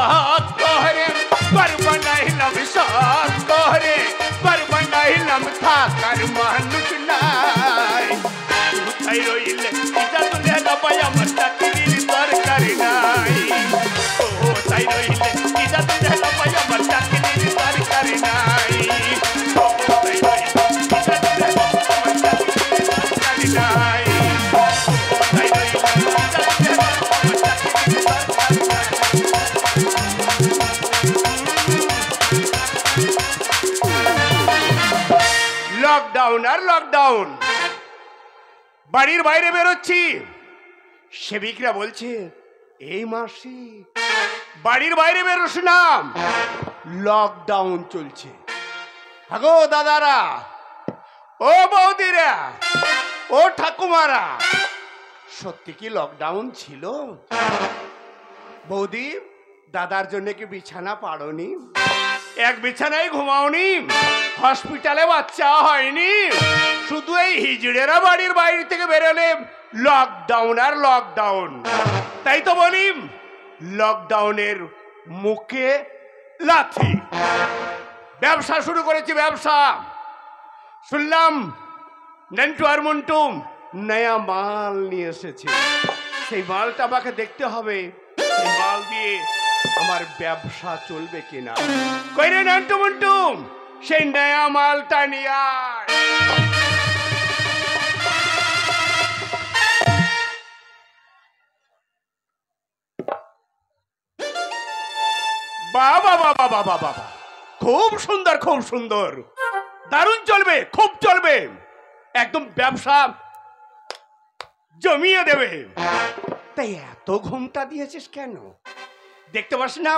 সাত করে বার বানাইলাম সাত করে বার বানাইলাম থাকার মানুষ নাই কোথায় রইলে এটা তুলে দাবাই আমার চাকরির দরকার নাই কোথায় রইলে এটা তুলে দাবাই আমার চাকরির দরকার নাই কোথায় রইলে এটা তুলে দাবাই আমার চাকরির দরকার নাই কোথায় রইলে এটা তুলে দাবাই আমার চাকরির দরকার নাই। লকডাউন আর লকডাউন, বাড়ির বাইরে বেরোচ্ছি, সেবিকরা বলছে এই মাসি বাড়ির বাইরে বেরোস না, লকডাউন চলছে। হাগো দাদারা, ও বৌদিরা, ও ঠাকুমারা, সত্যি কি লকডাউন ছিল? বৌদি, দাদার জন্য কি বিছানা পাড়োনি? এক বিছানায় ঘুমাওনি? হসপিটালে বাচ্চা হয়নি? শুধু এই হিজড়েরা বাড়ির বাইরে থেকে বেরোলে লকডাউন আর লকডাউন। তাই তো বলি, লকডাউনের মুখে লাথি। ব্যবসা শুরু করেছি, ব্যবসা। শুনলাম নন্টু আর মন্টু নয়া মাল নিয়ে এসেছে, সেই মালটা আমাকে দেখতে হবে, সেই মাল দিয়ে আমার ব্যবসা চলবে কিনা। কই রে নন্টু মন্টু, সেই নয়া মালটা নিয়ে আয়। বাবা বাবা বাবা বাবা, খুব সুন্দর, খুব সুন্দর, দারুণ চলবে, খুব চলবে, একদম ব্যবসা জমিয়ে দেবে। তাই এত ঘুমটা দিয়েছিস কেন? দেখতে পাস না